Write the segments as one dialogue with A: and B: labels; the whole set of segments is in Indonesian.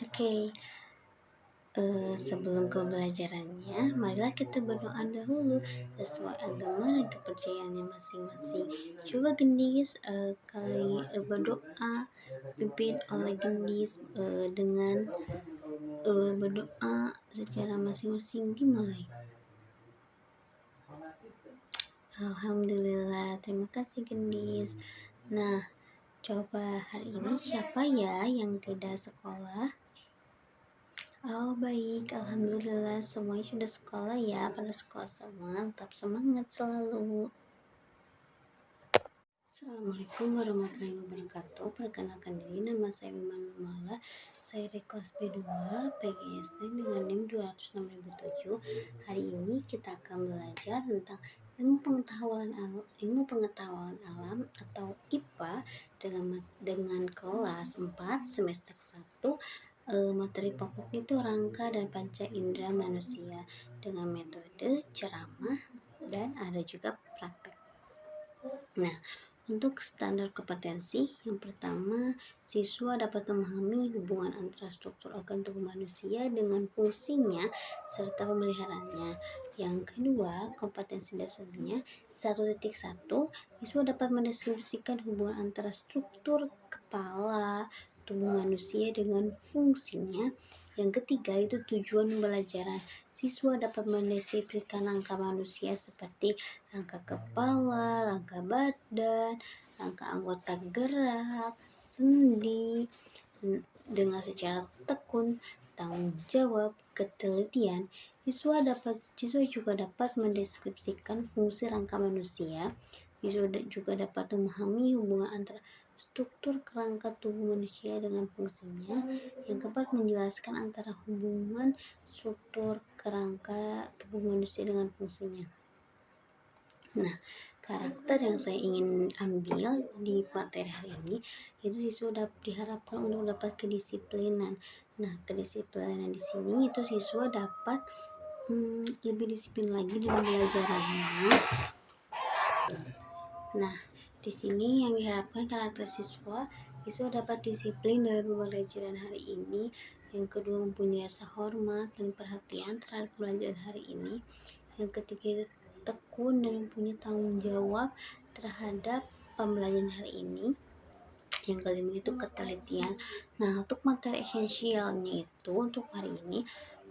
A: Oke, sebelum ke pembelajarannya, marilah kita berdoa dahulu sesuai agama dan kepercayaannya masing-masing. Coba gendis kali berdoa, pimpin oleh gendis dengan berdoa secara masing-masing dimulai. Alhamdulillah, terima kasih gendis. Nah, coba hari ini siapa ya yang tidak sekolah? Oh baik, alhamdulillah semuanya sudah sekolah ya. Pada sekolah semua, tetap semangat selalu. Assalamualaikum warahmatullahi wabarakatuh. Perkenalkan diri, nama saya Miman Mala. Saya dari kelas B2 PGSD dengan NIM 206.007. Hari ini kita akan belajar tentang ilmu pengetahuan alam atau IPA dengan kelas 4 semester 1. Materi pokok itu rangka dan panca indera manusia dengan metode ceramah dan ada juga praktek. Nah, untuk standar kompetensi, yang pertama, siswa dapat memahami hubungan antara struktur organ tubuh manusia dengan fungsinya serta pemeliharaannya. Yang kedua, kompetensi dasarnya 1.1, siswa dapat mendeskripsikan hubungan antara struktur kepala tubuh manusia dengan fungsinya. Yang ketiga, itu tujuan pembelajaran. Siswa dapat mendeskripsikan rangka manusia seperti rangka kepala, rangka badan, rangka anggota gerak, sendi, dengan secara tekun, tanggung jawab, ketelitian. Siswa juga dapat mendeskripsikan fungsi rangka manusia. Siswa juga dapat memahami hubungan antara struktur kerangka tubuh manusia dengan fungsinya. Yang keempat, menjelaskan antara hubungan struktur kerangka tubuh manusia dengan fungsinya. Nah, karakter yang saya ingin ambil di materi hari ini itu siswa diharapkan untuk dapat kedisiplinan. Nah, kedisiplinan di sini itu siswa dapat lebih disiplin lagi dalam belajarannya. Nah, di sini yang diharapkan karakter siswa dapat disiplin dalam pembelajaran hari ini. Yang kedua, mempunyai rasa hormat dan perhatian terhadap pelajaran hari ini. Yang ketiga, itu tekun dan mempunyai tanggung jawab terhadap pembelajaran hari ini. Yang kelima itu ketelitian. Nah, untuk materi esensialnya itu untuk hari ini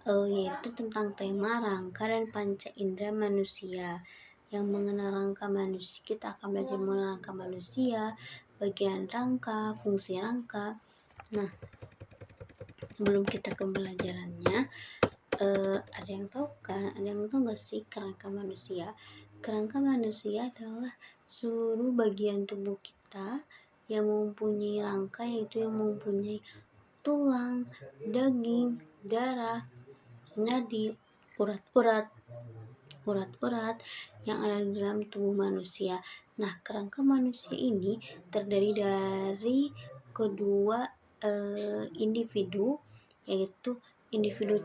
A: yaitu tentang tema rangka dan panca indera manusia. Yang mengenal rangka manusia, kita akan belajar mengenal rangka manusia, bagian rangka, fungsi rangka. Nah, sebelum kita ke pembelajarannya, ada yang tahu kan? Ada yang tahu nggak sih kerangka manusia? Kerangka manusia adalah seluruh bagian tubuh kita yang mempunyai rangka, yaitu yang mempunyai tulang, daging, darah, nadi, urat-urat yang ada di dalam tubuh manusia. Nah, kerangka manusia ini terdiri dari kedua individu, yaitu individu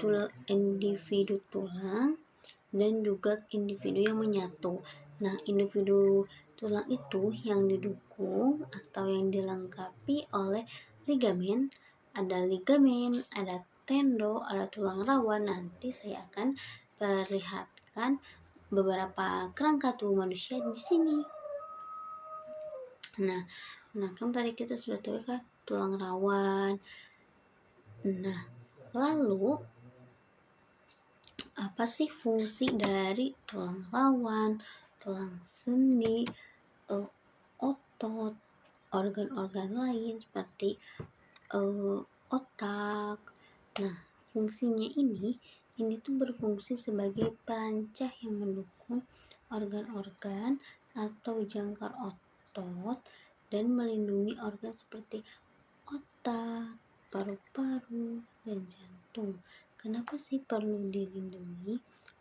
A: tulang dan juga individu yang menyatu. Nah, individu tulang itu yang didukung atau yang dilengkapi oleh ligamen. Ada ligamen, ada tendo, ada tulang rawan. Nanti saya akan perlihatkan beberapa kerangka tubuh manusia di sini. Nah, kan tadi kita sudah tahu kan tulang rawan. Nah, lalu apa sih fungsi dari tulang rawan, tulang sendi, otot, organ-organ lain seperti otak. Nah, fungsinya ini tuh berfungsi sebagai perancah yang mendukung organ-organ atau jangkar otot dan melindungi organ seperti otak, paru-paru, dan jantung. Kenapa sih perlu dilindungi?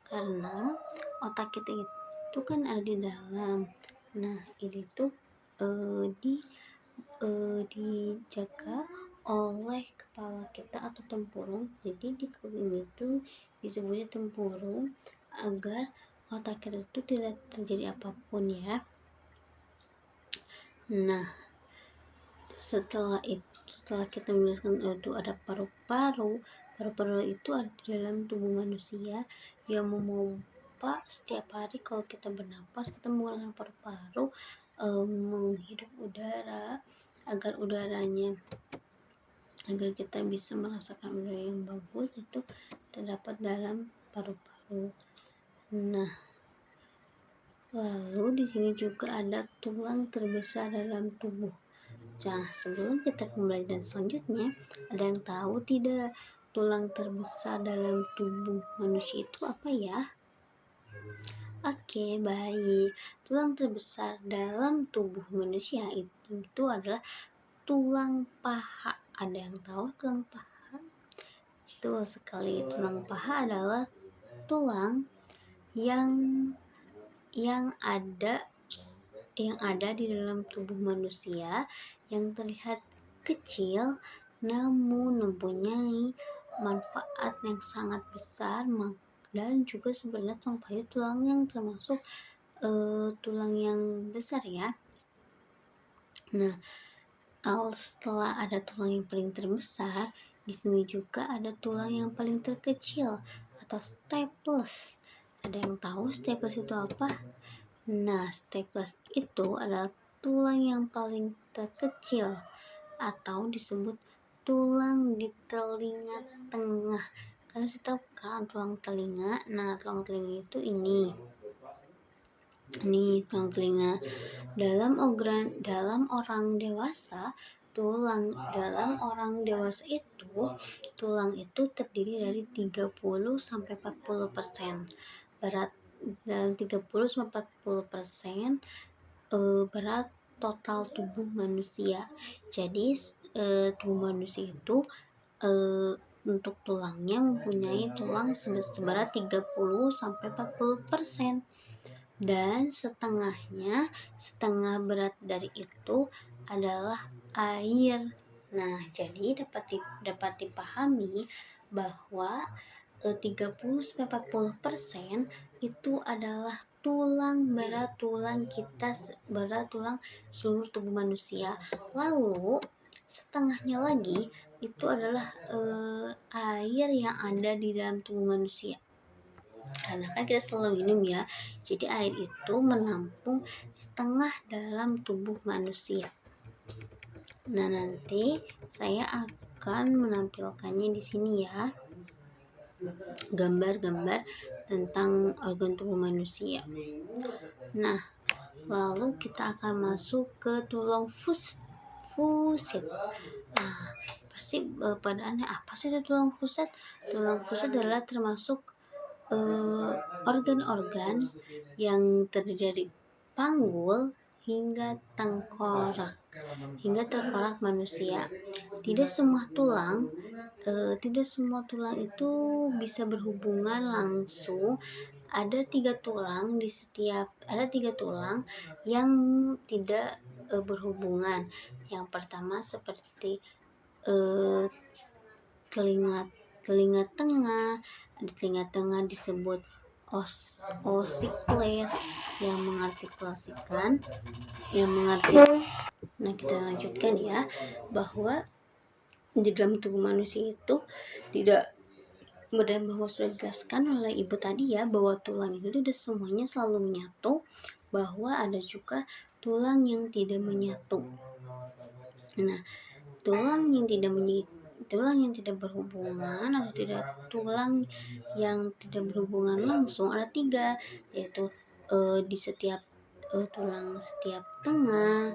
A: Karena otak kita itu kan ada di dalam. Nah, ini tuh dijaga oleh kepala kita atau tempurung. Jadi di ini tuh disebutnya tempurung agar otak kita itu tidak terjadi apapun ya. Nah, setelah itu setelah kita menjelaskan itu ada paru-paru. Paru-paru itu ada di dalam tubuh manusia yang memompa setiap hari. Kalau kita bernapas, kita menggunakan paru-paru menghirup udara agar kita bisa merasakan udara yang bagus, itu terdapat dalam paru-paru. Nah, lalu di sini juga ada tulang terbesar dalam tubuh. Nah, sebelum kita ke pembelajaran selanjutnya, ada yang tahu tidak tulang terbesar dalam tubuh manusia itu apa ya? Oke, baik. Tulang terbesar dalam tubuh manusia itu adalah tulang paha. Ada yang tahu tulang paha? Betul sekali. Tulang paha adalah tulang yang ada di dalam tubuh manusia yang terlihat kecil namun mempunyai manfaat yang sangat besar. Dan juga sebenarnya tulang paha itu tulang yang termasuk tulang yang besar ya. Nah, setelah ada tulang yang paling terbesar, di sini juga ada tulang yang paling terkecil atau staples. Ada yang tahu staples itu apa? Nah, staples itu adalah tulang yang paling terkecil atau disebut tulang di telinga tengah. Kalian sudah tahu kan tulang telinga? Nah, tulang telinga itu ini tulang telinga. Dalam orang dewasa itu tulang itu terdiri dari 30 sampai 40% berat. Dalam 30 sampai 40% berat total tubuh manusia. Jadi tubuh manusia itu untuk tulangnya mempunyai tulang seberat 30 sampai 40%. Dan setengah berat dari itu adalah air. Nah, jadi dapat dipahami bahwa 30-40% itu adalah berat tulang seluruh tubuh manusia. Lalu setengahnya lagi itu adalah air yang ada di dalam tubuh manusia. Karena kan kita selalu minum ya, jadi air itu menampung setengah dalam tubuh manusia. Nah, nanti saya akan menampilkannya di sini ya, gambar-gambar tentang organ tubuh manusia. Nah, lalu kita akan masuk ke tulang fusit. Nah, pasti pada aneh, apa sih tulang fusit? Tulang fusit adalah termasuk organ-organ yang terdiri dari panggul hingga tengkorak manusia. Tidak semua tulang itu bisa berhubungan langsung. Ada tiga tulang yang tidak berhubungan. Yang pertama seperti telinga tengah. Di telinga tengah disebut osikles yang mengartikulasikan. Nah, kita lanjutkan ya, bahwa di dalam tubuh manusia itu tidak, dan bahwa sudah dijelaskan oleh ibu tadi ya, bahwa tulang itu tidak semuanya selalu menyatu, bahwa ada juga tulang yang tidak menyatu. Nah, tulang yang tidak berhubungan atau tulang yang tidak berhubungan langsung ada 3, yaitu di setiap tulang setiap tengah,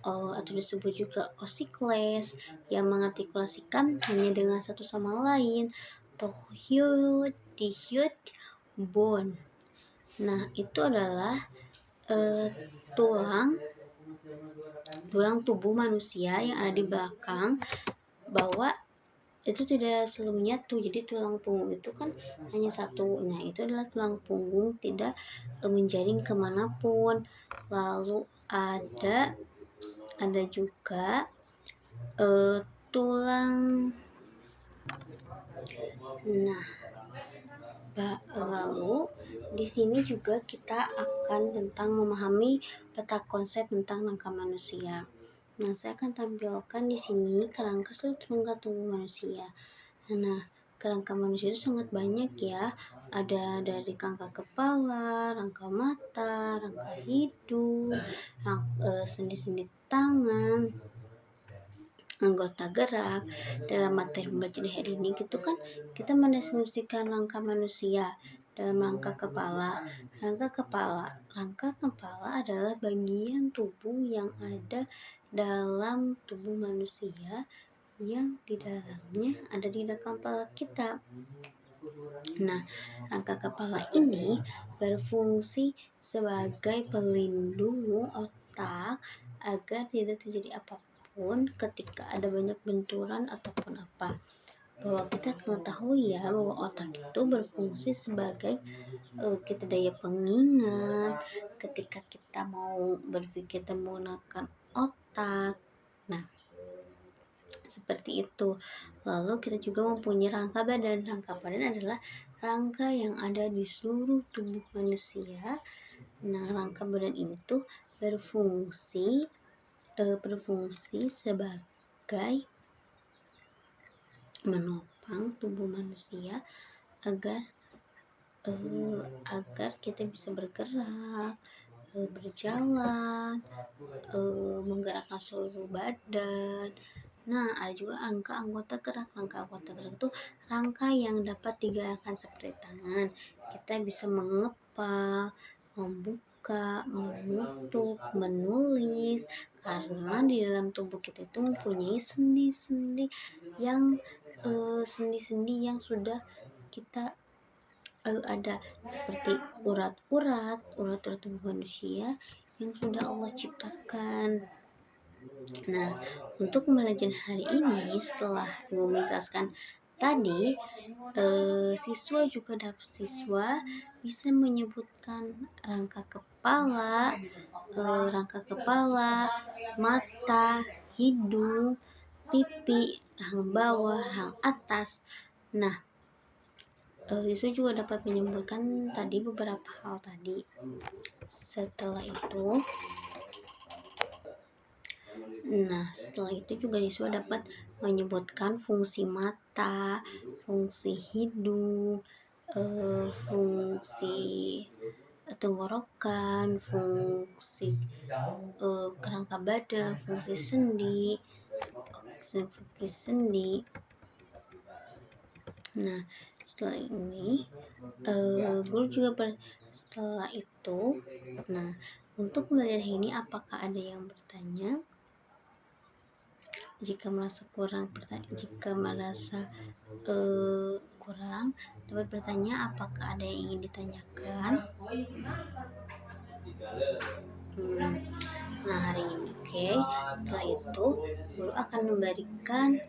A: atau disebut juga osikles yang mengartikulasikan hanya dengan satu sama lain, atau hyoid bone. Nah, itu adalah tulang tubuh manusia yang ada di belakang, bahwa itu tidak selalu menyatu. Jadi tulang punggung itu kan hanya satu. Nah, itu adalah tulang punggung, tidak menjaring kemanapun. Lalu ada juga tulang. Nah, lalu di sini juga kita akan tentang memahami peta konsep tentang rangka manusia. Nah, saya akan tampilkan di sini kerangka seluruh rangka tubuh manusia. Nah, kerangka manusia itu sangat banyak ya. Ada dari rangka kepala, rangka mata, rangka hidung, sendi-sendi tangan, anggota gerak. Dalam materi belajar hari ini gitu kan kita mendeskripsikan rangka manusia dalam rangka kepala. Rangka kepala adalah bagian tubuh yang ada dalam tubuh manusia yang di dalamnya ada di dalam kepala kita. Nah, rangka kepala ini berfungsi sebagai pelindung otak agar tidak terjadi apapun ketika ada banyak benturan ataupun apa. Bahwa kita mengetahui ya bahwa otak itu berfungsi sebagai kita daya pengingat ketika kita mau berpikir dan menggunakan otak. Nah, seperti itu. Lalu kita juga mempunyai rangka badan. Rangka badan adalah rangka yang ada di seluruh tubuh manusia. Nah, rangka badan ini tuh berfungsi sebagai menopang tubuh manusia agar kita bisa bergerak, berjalan, menggerakkan seluruh badan. Nah, ada juga rangka anggota gerak. Rangka anggota gerak itu rangka yang dapat digerakkan seperti tangan. Kita bisa mengepal, membuka, menutup, menulis, karena di dalam tubuh kita itu mempunyai sendi-sendi yang sudah kita ada seperti urat-urat tubuh manusia yang sudah Allah ciptakan. Nah, untuk pembelajaran hari ini setelah Ibu menjelaskan tadi, siswa bisa menyebutkan rangka kepala, mata, hidung, pipi, rahang bawah, rahang atas. Nah, siswa juga dapat menyebutkan tadi beberapa hal tadi. Setelah itu juga siswa dapat menyebutkan fungsi mata, fungsi hidung, fungsi tenggorokan, fungsi kerangka badan, fungsi sendi. Nah, setelah itu, nah, untuk pembelajaran ini apakah ada yang bertanya? Jika merasa kurang dapat bertanya. Apakah ada yang ingin ditanyakan? Nah, hari ini setelah itu guru akan memberikan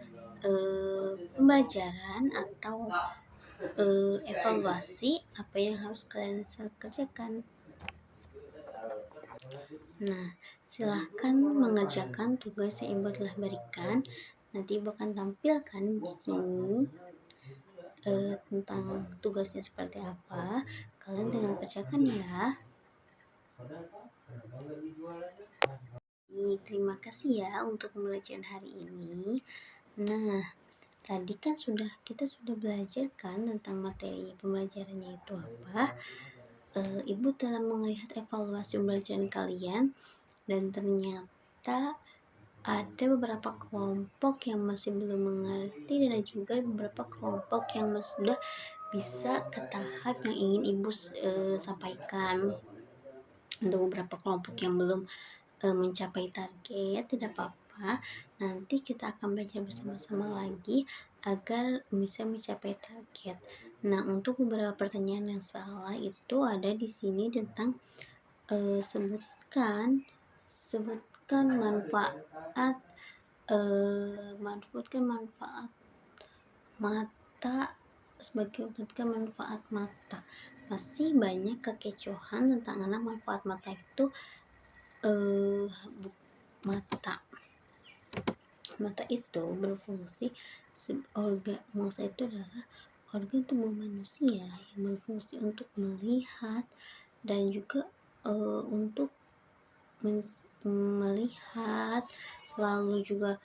A: pembelajaran atau evaluasi apa yang harus kalian kerjakan. Nah, silahkan mengerjakan tugas yang Ibu telah berikan. Nanti Ibu akan tampilkan di sini tentang tugasnya seperti apa. Kalian tinggal kerjakan ya. Terima kasih ya untuk pembelajaran hari ini. Nah, tadi kan kita sudah belajar kan tentang materi pembelajarannya itu apa. Ibu telah melihat evaluasi pembelajaran kalian dan ternyata ada beberapa kelompok yang masih belum mengerti dan ada juga beberapa kelompok yang sudah bisa ke tahap yang ingin Ibu sampaikan. Untuk beberapa kelompok yang belum mencapai target, tidak apa-apa. Nanti kita akan belajar bersama-sama lagi agar bisa mencapai target. Nah, untuk beberapa pertanyaan yang salah itu ada di sini tentang sebutkan manfaat mata sebutkan manfaat mata. Masih banyak kekecohan tentang manfaat mata itu. Mata itu berfungsi mata itu adalah organ tubuh manusia yang berfungsi untuk melihat dan juga untuk melihat, lalu juga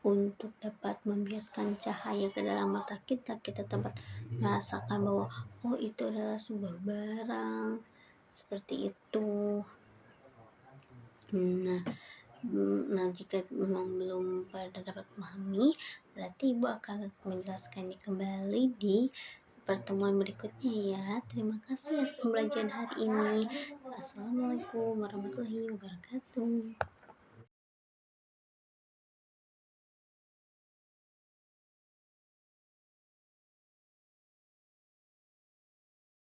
A: untuk dapat membiaskan cahaya ke dalam mata kita, kita dapat merasakan bahwa oh itu adalah sebuah barang seperti itu. Nah, nah jika memang belum pada dapat memahami, berarti ibu akan menjelaskannya kembali di pertemuan berikutnya ya. Terima kasih atas pembelajaran hari ini. Assalamualaikum warahmatullahi wabarakatuh.